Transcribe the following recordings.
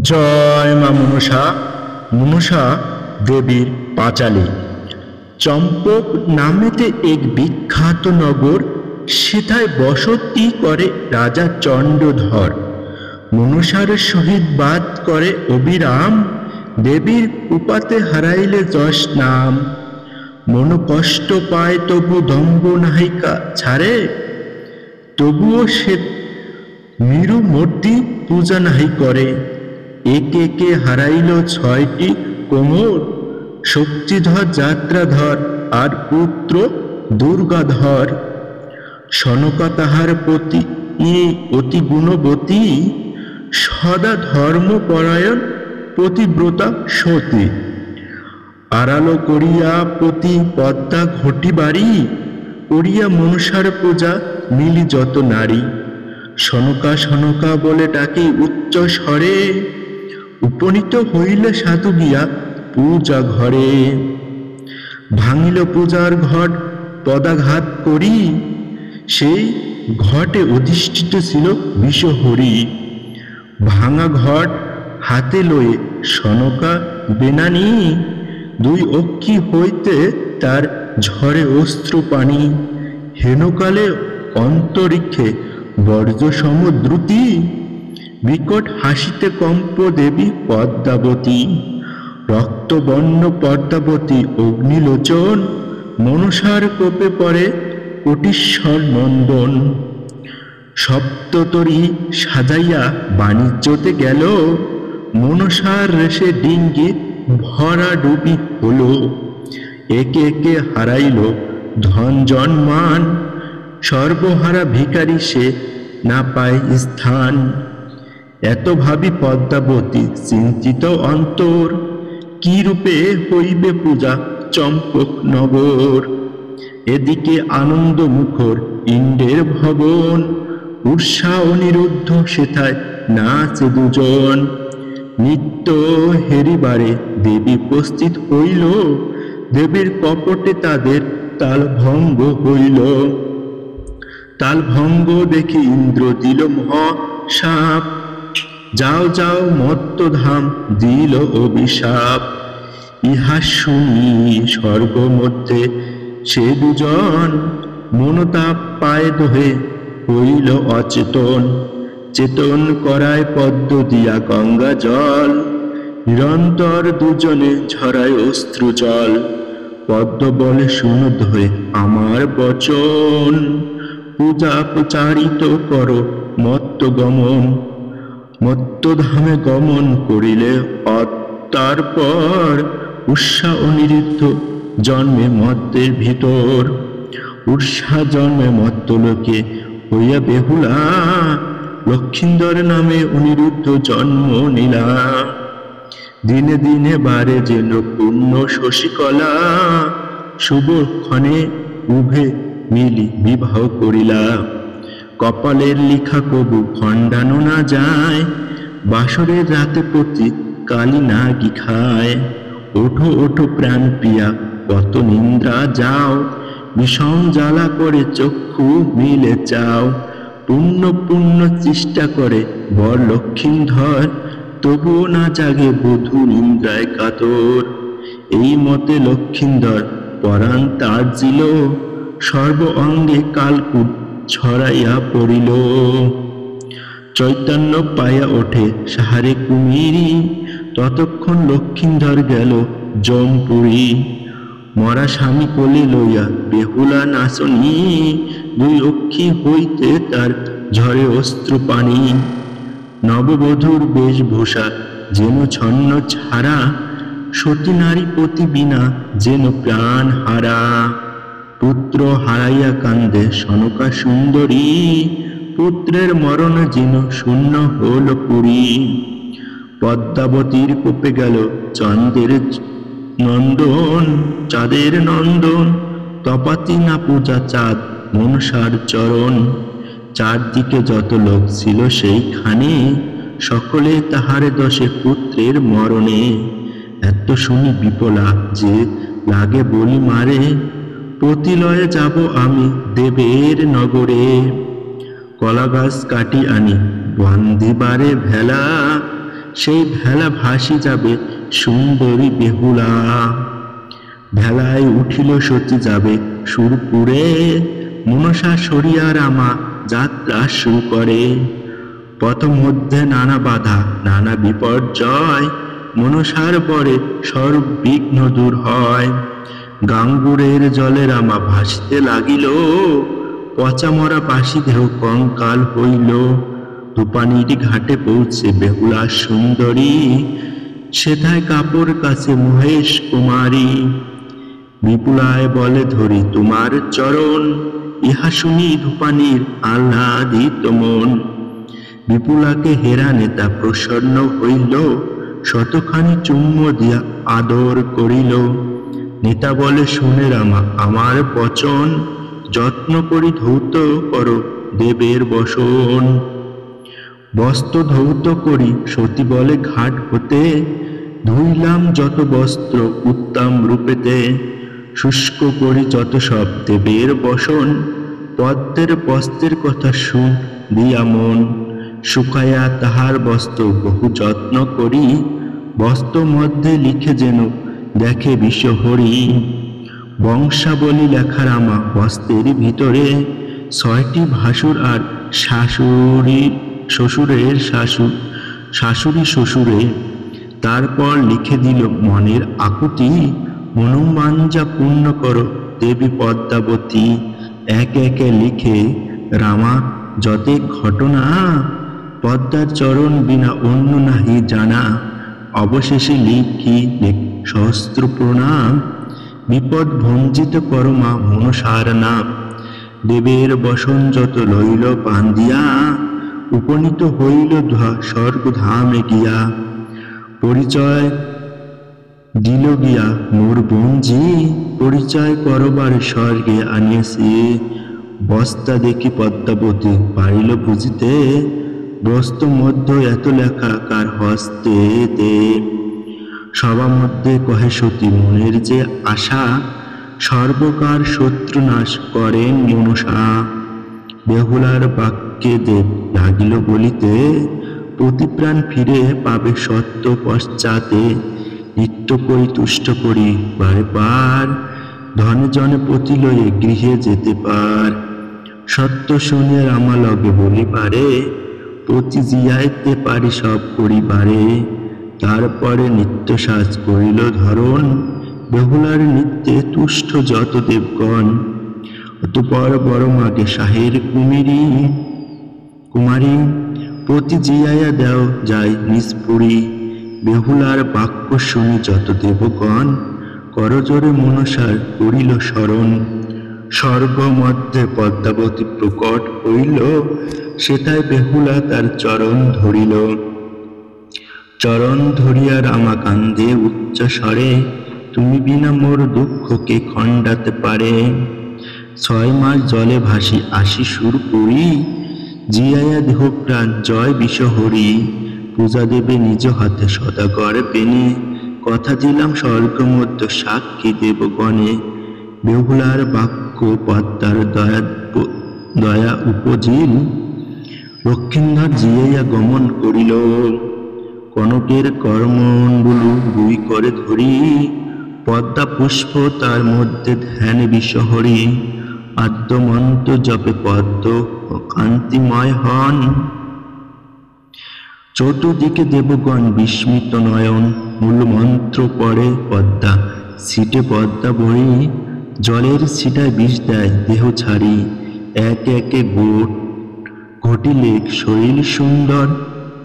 জয় মা মনসা। মনসা দেবীর পাঁচালী। চম্পক নামেতে এক বিখ্যাত নগর, সেথায় বসতি করে রাজা চণ্ডধর। মনসার সহিত বাদ করে অবিরাম, দেবীর উপাতে হারাইলে যশ নাম। মন কষ্ট পায় তবু দম্ভ নাহিকা ছাড়ে, তবুও সে মিরু মূর্তি পূজা নাহি করে। একে একে হারাইল ছয়টি কোমর, শক্তিধর যাত্রাধর আর পুত্র দুর্গাধর। সনকা তাহার পতি অতি গুণবতী, সদা ধর্মপরায়ণ পতিব্রতা সতী। আড়ালো করিয়া পতি পদ্মা ঘটি বাড়ি, করিয়া মনসার পূজা মিলি যত নারী। সনকা সনকা বলে ডাকে উচ্চ স্বরে, উপনীত হইলে সাধু গিয়া পূজা ঘরে। ভাঙিল পূজার ঘট পদাঘাত করি, সেই ঘটে অধিষ্ঠিত ছিল বিষহরি। ভাঙা ঘট হাতে লয়ে সনকা বেনানি, দুই অক্ষি হইতে তার ঝরে অস্ত্র পানি। হেনকালে অন্তরিক্ষে বর্জ্য সমদ্রুতি, বিকট হাসিতে কম্প দেবী পদ্মাবতী। রক্তবর্ণ পদ্মাবতী অগ্নিলোচন, মনসার কোপে পড়ে কোটিশ্বর নন্দন। সপ্ততরী সাজাইয়া বাণিজ্যতে গেল, মনসার রেশে ডিঙ্গি ভরা ডুবি হলো। একে একে হারাইল ধন জন্মান, সর্বহারা ভিখারি সে না পায় স্থান। এত ভাবি পদ্মাবতী চিন্তিত অন্তর, কি রূপে হইবে পূজা চম্পক নগর। এদিকে আনন্দ মুখর ইন্দ্রের ভবন, উষা অনিরুদ্ধ সেথায় নাচে দুজন। নিত্য হেরিবারে দেবী উপস্থিত হইল, দেবীর কপটে তাদের তাল ভঙ্গ হইল। তাল ভঙ্গ দেখে ইন্দ্র দিল মহাশাপ, যাও যাও মত্তধাম দিল অভিশাপ। ইহা শুনি স্বর্গ মধ্যে সে দুজন, মনতাপ পায় দোহে হইল অচেতন। চেতন করায় পদ্ম দিয়া গঙ্গা জল, নিরন্তর দুজনে ঝরায় অশ্রু জল। পদ্ম বলে শুনো দোহে আমার বচন, পূজা প্রচারিত করো মত্ত গমন। মত্তধামে গমন করিলে তারপর, উষা অনিরুদ্ধ জন্মে মত্তের ভিতর। উষা জন্মে মত্তলোকে হইয়া বেহুলা, লক্ষিন্দর নামে অনিরুদ্ধ জন্ম নিলা। দিনে দিনে বারে যেন পূর্ণ শশীকলা, শুভক্ষণে উভে মিলি বিবাহ করিলা। কপালের লিখা কবু খণ্ডানো না যায়, বাসরের রাতে পতি কালী নাগি খায়। ওঠো ওঠো প্রাণ প্রিয়া কত নিন্দ্রা যাও, বিষম জ্বালা করে চক্ষু মিলে চাও। পুণ্য পুণ্য চেষ্টা করে বর লক্ষিন্দর, তবুও না জাগে বধূ নিন্দ্রায় কাতর। এই মতে লক্ষিন্দর পরাণ তার্জিল, সর্ব অঙ্গে কালকূট ছড়াইয়া পড়িল। চৈতন্য পাইয়া ওঠে সাহারে কুমিরি, ততক্ষণ লক্ষিন্দর গেল জমপুরি। মরা স্বামী কোলে লইয়া বেহুলা নাচনি, দুই অক্ষি হইতে তার ঝরে অস্ত্র পানি। নববধূর বেশভূষা যেন ছন্ন ছাড়া, সতী নারী পতি বিনা যেন প্রাণ হারা। পুত্র হারাইয়া কান্দে সনকা সুন্দরী, পুত্রের মরণ যেন শূন্য হল পুরী। পদ্মাবতীর কোপে গেল চন্দ্রের নন্দন, চাঁদের নন্দন। তপাতি না পূজা চাঁদ মনসার চরণ। চারদিকে যত লোক ছিল সেইখানে, সকলে তাহারে দশে পুত্রের মরণে। এত শুনি বিপলা যে লাগে বলি মারে, পতিলয়ে যাব আমি দেবের নগরে। কলা গাছ কাটি আনি বান্ধিবারে ভেলা, সেই ভেলা ভাসি যাবে সুন্দরী বেহুলা। ভেলায় উঠিল সতী যাবে সুরপুরে, মনসা সরিয়া রামা যাত্রা শুরু করে। পথ মধ্যে নানা বাধা নানা বিপর্যয়, মনসার পরে সর্ববিঘ্ন দূর হয়। গাঙ্গুরের জলে রামা ভাসিতে লাগিল, পচা মরা পাশি দেহ কঙ্কাল হইল। তুপানির ঘাটে পৌঁছে বেহুলা সুন্দরী, সেথায় কাপড় কাছে মহেশ কুমারী। বিপুলায় বলে ধরি তোমার চরণ, ইহা শুনি ধূপানির আহ্লাদিত মন। বিপুলাকে হেরা নেতা প্রসন্ন হইল, শতখানি চুম্ব দিয়া আদর করিল। নেতা বলে শুনে রামা আমার বচন, যত্ন করি ধৌত করো দেবের বসন। বস্ত্র ধৌত করি সতী বলে ঘাট হতে, ধুইলাম যত বস্ত্র উত্তম রূপেতে। শুষ্ক করি যত সব দেবের বসন, পদ্মের বস্ত্রের কথা শুন দিয়া মন। শুকাইয়া তাহার বস্ত্র বহু যত্ন করি, বস্ত্র মধ্যে লিখে যেন দেখে বিশ্বহরি। বংশাবলী লেখা রামা বস্ত্রের ভিতরে, 6টি ভাসুর আর শাশুড়ি শ্বশুরের শাশুড়ি শ্বশুরে। তারপর লিখে দিল মনের আকুতি, মনোবাঞ্ছা পূর্ণ করো দেবী পদ্মাবতী। একে একে লিখে রামা যতে ঘটনা, পদ্মার চরণ বিনা অন্য নাহি জানা। অবশেষে লিখি সহস্র প্রণাম, বিপদ ভঞ্জিত করমা মনসার নাম। দেবের বসন যত লইল বান্ধিয়া, উপনীত হইল স্বর্গধামে গিয়া। পরিচয় দিল গিয়া মোর বঞ্জি, পরিচয় করবার স্বর্গে আনিয়াছি। বস্তা দেখি পদ্মাবতী পারিল বুঝিতে, বস্ত্র মধ্যে এত লেখা কার হস্তেতে। সবার মধ্যে কহে সতী মনের যে আশা, সর্বকার শত্রু নাশ করেন মনসা। বেহুলার বাক্যে দেব লাগিল বলিতে, প্রতিপ্রাণ ফিরে পাবে সত্য পশ্চাতে। নিত্য করি তুষ্ট করি বারে বার, ধনে জনে পতি লয়ে গৃহে যেতে পার। সত্য শুনে রামা লগে বলি পারে, পতি জিয়াইতে পারি সব করিবারে। তারপরে নিত্য সাজ করিল ধরন, বেহুলার নিত্যে তুষ্ট যত দেবগণ। অতঃপর বড় মাগে শাহের কুমারী, পতি জিয়াইয়া দেও যায় নিষ্পুরি। বেহুলার বাক্য শুনি যত দেবগণ, করজোরে মনসার করিল স্মরণ। স্বর্গ মধ্যে পদ্মাবতী প্রকট হইল, সেথায় বেহুলা তার চরণ ধরিল। চরণ ধরিয়া রামা কান্দে উচ্চ স্বরে, তুমি বিনা মোর দুঃখকে খণ্ডাতে পারে। 6 মাস জলে ভাসি আসি সুরপুরি, জিয়াইয়া দেহ প্রাণ জয় বিশ্বহরি। পূজা দেবে নিজ হাতে সদাগর বেনে, কথা দিলাম স্বর্গ মধ্য সাক্ষী দেবগণে। বেহুলার বাক্য পদ্মার দয়া উপজিল, লক্ষিণধর জিয়াইয়া গমন করিল। কনকের করমণ্ডলু 2 করে ধরি, পদ্মা পুষ্প তার মধ্যে ধ্যান বিশ্বহরি। আদ্যমন্ত জপে পদ্ম কান্তিময় হন, চতুর্দিকে দেবগণ বিস্মিত নয়ন। মূল মন্ত্র পড়ে পদ্মা ছিটে পদ্মা বহি, জলের ছিটায় বিষ দেয় দেহ ছাড়ি। একে একে ঘটিলে শরীর সুন্দর,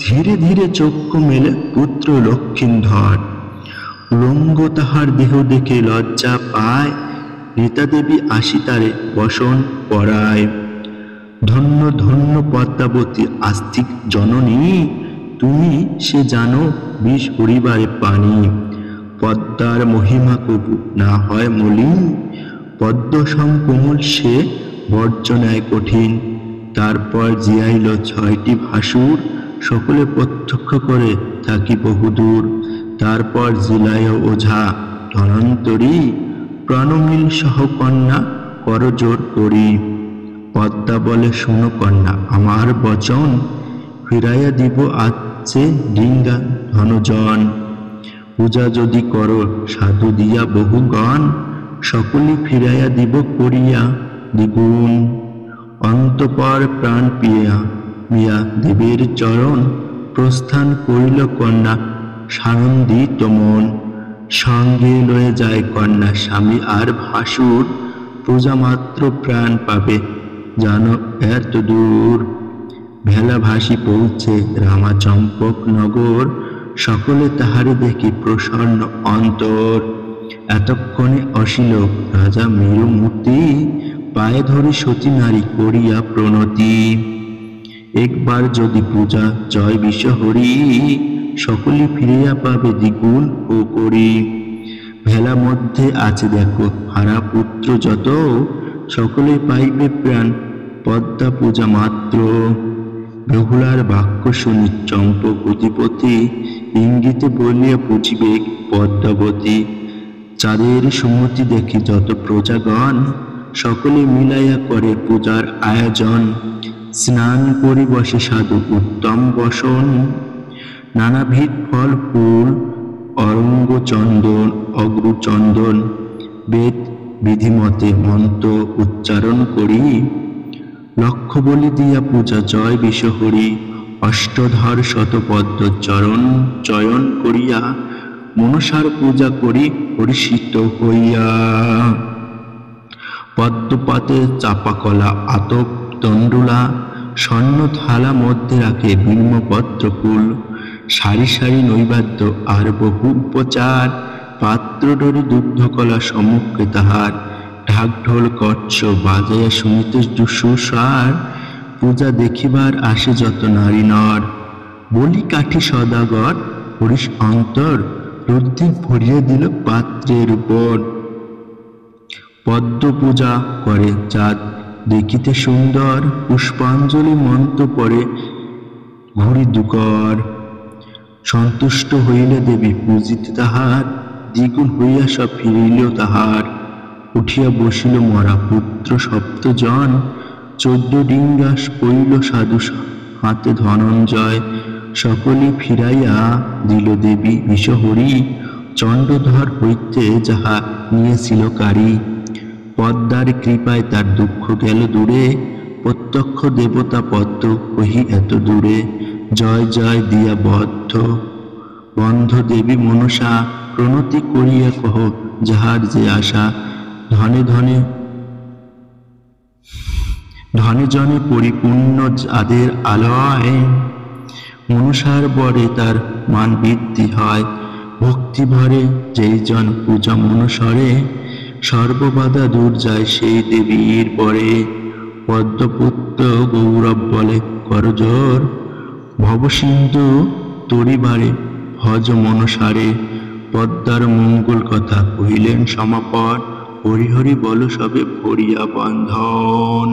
ধীরে ধীরে চক্ষু মেলে পুত্র লক্ষিণধর। উলঙ্গ তাহার দেহ দেখে লজ্জা পায়, রীতা দেবী আসি তারে বসন পরায়। ধন্য ধন্য পদ্মাবতী আস্তিক জননী, তুমি সে জানো বিষ হরিবারে পানি। পদ্মার মহিমা কবু না হয় মলিন, পদ্ম সম কোমল সে বর্জনায় কঠিন। তারপর জিয়াইল 6টি ভাসুর, সকলে প্রত্যক্ষ করে থাকি বহুদূর। তারপর জিলায় ওঝা ধনন্তরী, প্রণমিল সহ কন্যা করজোর করি। পদ্মা বলে শোনো কন্যা আমার বচন, ফিরাইয়া দিব আজকে ডিঙ্গা জন। পূজা যদি করো সাধু দিয়া বহুগণ, সকলই ফিরাইয়া দিব করিয়া দ্বিগুণ। অন্তঃপর প্রাণ পিয়া দেবীর চরণ, প্রস্থান করিল কন্যা সানন্দিত মন। সঙ্গে লয়ে যায় কন্যা স্বামী আর ভাসুর, পূজা মাত্র প্রাণ পাবে জানো এত দূর। ভেলা ভাসি পৌঁছে রামাচম্পক নগর, সকলে তাহারে দেখি প্রসন্ন অন্তর। এতক্ষণে অসিল রাজা মেরুমূর্তি, পায়ে ধরে সতী নারী করিয়া প্রণতি। একবার যদি পূজা জয় বিশ্বহরি, সকলে ফিরিয়া পাবে দ্বিগুণ ও করি। ভেলা মধ্যে আছে দেখো হারা পুত্র যত, সকলে পাইবে প্রাণ পদ্মা পূজা মাত্র। বেহুলার বাক্য শুনি চম্পক অধিপতি, ইঙ্গিতে বলিয়া বুঝিবে পদ্মাবতী। চাঁদের সুমতি দেখি যত প্রজাগণ, সকলে মিলাইয়া করে পূজার আয়োজন। স্নান করি বসে সাধু উত্তম বসন, নানাবিধ ফল ফুল অরঙ্গ চন্দন অগ্রু চন্দন। বেদ বিধিমতে মন্ত্র উচ্চারণ করি, লক্ষ্য বলি দিয়া পূজা জয় বিশ্বহরি। অষ্টধর শতপদ্ম চরণ চয়ন করিয়া, মনসার পূজা করি হরিষিত হইয়া। পদ্মপাতে চাপাকলা আতপ তণ্ডুলা, স্বর্ণ থালা মধ্যে রাখে বিল্বপত্র ফুল। সারি সারি নৈবেদ্য আর বহু উপচার, পাত্র ডরি দুগ্ধকলা সম্মুখে তাহার। ঢাক ঢোল কচ্ছ বাজাইয়া শুনিতে সুসার, পূজা দেখিবার আসে যত নারী নর। বলি কাঠি সদাগর হরিশ অন্তর, রুদ্ধি ভরিয়ে দিল পাত্রের উপর। পদ্ম পূজা করে চাঁদ দেখিতে সুন্দর, পুষ্পাঞ্জলি মন্ত্র পড়ে ঘুরি দুকর। সন্তুষ্ট হইলে দেবী পূজিতে তাহার, দ্বিগুণ হইয়া সব ফিরিল তাহার। উঠিয়া বসিল মরা পুত্র সপ্তজন, 14 ডিঙ্গা পইল সাধু হাতে ধনঞ্জয়। সকলে ফিরাইয়া দিল দেবী বিশ্বহরি, চণ্ডধর হইতে যাহা নিয়েছিল কারি। পদ্মার কৃপায় তার দুঃখ গেল দূরে, প্রত্যক্ষ দেবতা পদ্ম কহি এত দূরে। জয় জয় দিয়া বন্ধ দেবী মনসা, প্রণতি করিয়া কহ যাহার যে আশা। ধনে ধনে ধনে জনে পরিপূর্ণ যাদের আলয়, মনসার বরে তার মান বৃদ্ধি হয়। ভক্তি ভরে যেই জন পূজা মনসরে, সর্ববাধা দূর যায় সেই দেবীর পরে। পদ্মপুত্র গৌরব বলে করজোর, ভবসিন্ধু তরিবারে ভজ মনসারে। পদ্মার মঙ্গল কথা কহিলেন সমাপন, হরি হরি বল সবে ভরিয়া বন্ধন।